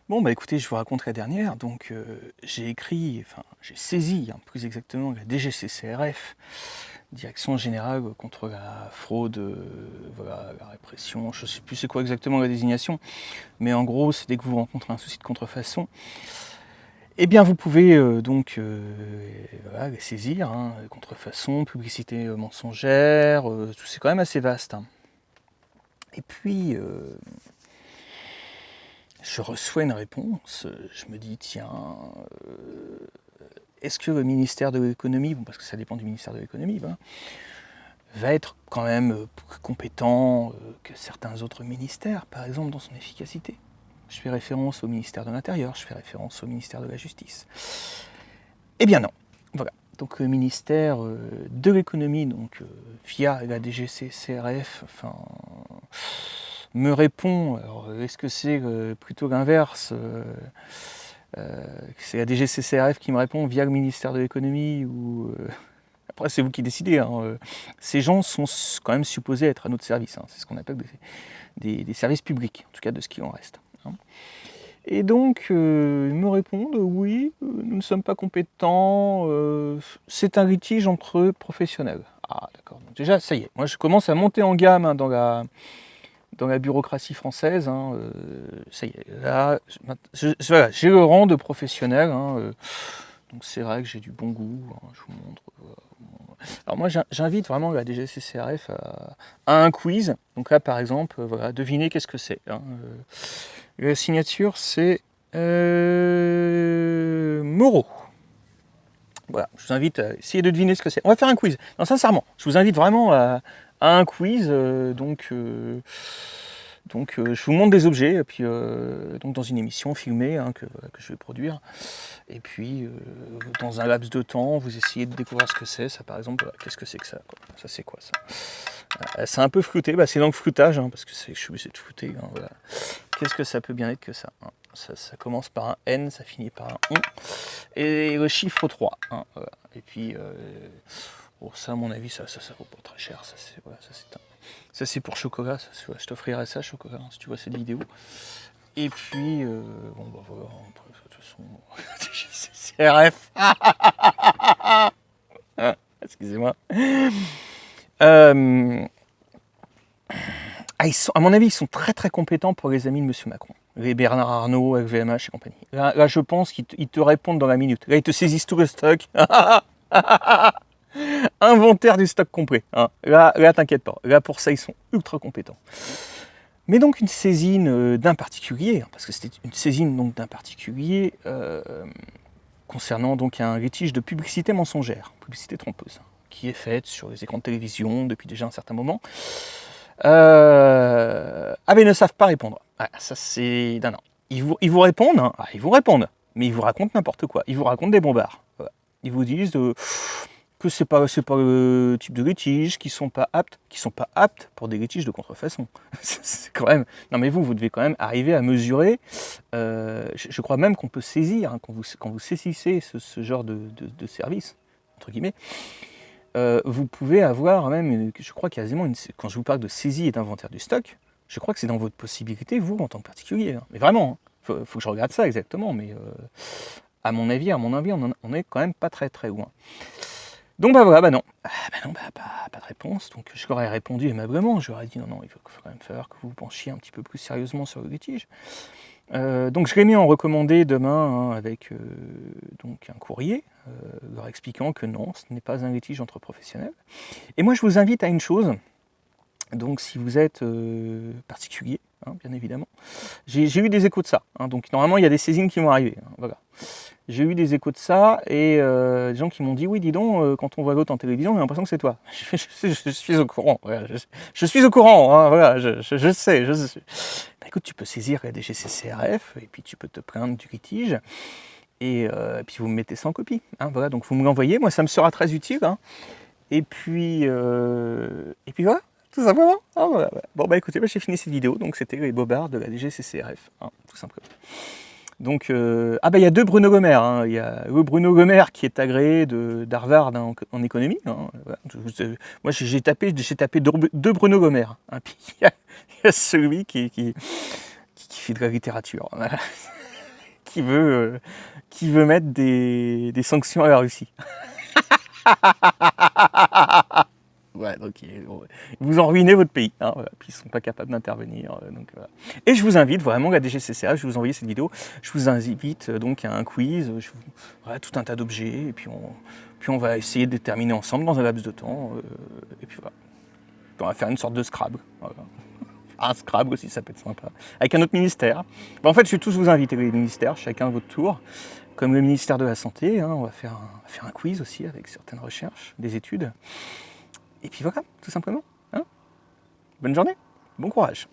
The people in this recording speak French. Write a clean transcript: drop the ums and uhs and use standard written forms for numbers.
Bon, bah écoutez, je vous raconte la dernière. Donc, j'ai saisi, plus exactement, la DGCCRF, Direction Générale contre la fraude, voilà, la répression. Je ne sais plus c'est quoi exactement la désignation, mais en gros, c'est dès que vous rencontrez un souci de contrefaçon, eh bien, vous pouvez voilà, les saisir. Contrefaçon, publicité mensongère, c'est quand même assez vaste. Et puis, je reçois une réponse, je me dis, tiens, est-ce que le ministère de l'économie, parce que ça dépend du ministère de l'économie, va être quand même plus compétent que certains autres ministères, par exemple dans son efficacité? Je fais référence au ministère de l'Intérieur, je fais référence au ministère de la Justice. Eh bien non, voilà. Donc le ministère de l'économie, via la DGCCRF, me répond. Alors est-ce que c'est plutôt l'inverse c'est la DGCCRF qui me répond via le ministère de l'économie ou après c'est vous qui décidez. Ces gens sont quand même supposés être à notre service. C'est ce qu'on appelle des services publics, en tout cas de ce qui en reste. Et donc, ils me répondent, oui, nous ne sommes pas compétents, c'est un litige entre professionnels. Ah, d'accord. Donc déjà, ça y est, moi je commence à monter en gamme dans la bureaucratie française. Ça y est, là, voilà, j'ai le rang de professionnel. Donc c'est vrai que j'ai du bon goût, je vous montre. Alors moi, j'invite vraiment la DGCCRF à un quiz. Donc là, par exemple, voilà, devinez qu'est-ce que c'est. La signature, c'est Moreau. Voilà, je vous invite à essayer de deviner ce que c'est. On va faire un quiz. Non, sincèrement, je vous invite vraiment à un quiz. Je vous montre des objets, et puis donc dans une émission filmée que je vais produire. Et puis, dans un laps de temps, vous essayez de découvrir ce que c'est. Ça, par exemple, qu'est-ce que c'est que ça, quoi. Ça, c'est quoi, ça? C'est un peu flouté. C'est dans le floutage, parce que je suis obligé de flouter. Voilà. Qu'est-ce que ça peut bien être que ça, ça commence par un N, ça finit par un ON. Et le chiffre 3. Voilà. Et puis, ça, à mon avis, ça vaut pas très cher. Ça, c'est pour chocolat. Je t'offrirai ça, chocolat, si tu vois cette vidéo. Et puis, voilà, après, de toute façon, CRF. Excusez-moi. À mon avis, ils sont très très compétents pour les amis de M. Macron. Les Bernard Arnault, LVMH et compagnie. Là, je pense qu'ils te répondent dans la minute. Là, ils te saisissent tout le stock. Inventaire du stock complet. Là, t'inquiète pas. Là, pour ça, ils sont ultra compétents. Mais donc une saisine d'un particulier, parce que c'était une saisine donc d'un particulier concernant donc un litige de publicité mensongère, publicité trompeuse, qui est faite sur les écrans de télévision depuis déjà un certain moment. Mais ils ne savent pas répondre. Ça c'est... Non. Ils vous répondent, ils vous répondent, mais ils vous racontent n'importe quoi. Ils vous racontent des bombards. Voilà. Ils vous disent que c'est pas le type de litige, qui sont pas aptes pour des litiges de contrefaçon. C'est quand même... Non mais vous devez quand même arriver à mesurer. Je crois même qu'on peut saisir, quand vous saisissez ce genre de service, entre guillemets, vous pouvez avoir même, je crois quasiment, quand je vous parle de saisie et d'inventaire du stock, je crois que c'est dans votre possibilité, vous, en tant que particulier. Mais vraiment, faut que je regarde ça exactement, mais à mon avis, on est quand même pas très très loin. Donc voilà, non. Pas de réponse. Donc je leur ai répondu aimablement. Je leur ai dit non, il faut quand même falloir que vous vous penchiez un petit peu plus sérieusement sur le litige. Donc je l'ai mis en recommandé demain avec donc un courrier leur expliquant que non, ce n'est pas un litige entre professionnels. Et moi je vous invite à une chose. Donc si vous êtes particulier, bien évidemment, j'ai eu des échos de ça. Donc normalement il y a des saisines qui vont arriver. Voilà. J'ai eu des échos de ça et des gens qui m'ont dit oui dis donc quand on voit l'autre en télévision on a l'impression que c'est toi. Je suis au courant. Voilà, je suis au courant. Voilà, je sais. Écoute, tu peux saisir la DGCCRF et puis tu peux te plaindre du litige et puis vous me mettez ça en copie. Voilà, donc vous me l'envoyez, moi ça me sera très utile. Et puis voilà. Tout simplement. Voilà. Bon écoutez, j'ai fini cette vidéo, donc c'était les bobards de la DGCCRF, tout simplement. Donc, il y a deux Bruno Gomer. Il y a le Bruno Gomer qui est agréé d'Harvard en économie. Voilà. Moi, j'ai tapé deux Bruno Gomer. Puis il y a celui qui fait de la littérature. Voilà. qui veut mettre des sanctions à la Russie. Ouais, donc ils vous ont ruiné votre pays, hein, voilà. Puis ils ne sont pas capables d'intervenir. Donc, voilà. Et je vous invite vraiment, la DGCCRF, je vais vous envoyer cette vidéo, je vous invite donc à un quiz, voilà, tout un tas d'objets, et puis on va essayer de déterminer ensemble dans un laps de temps, et puis voilà. Puis on va faire une sorte de Scrabble. Voilà. Un Scrabble aussi, ça peut être sympa. Avec un autre ministère. En fait, je vais tous vous inviter, les ministères, chacun à votre tour. Comme le ministère de la Santé, hein, on va faire un quiz aussi avec certaines recherches, des études. Et puis voilà, tout simplement. Hein. Bonne journée, bon courage.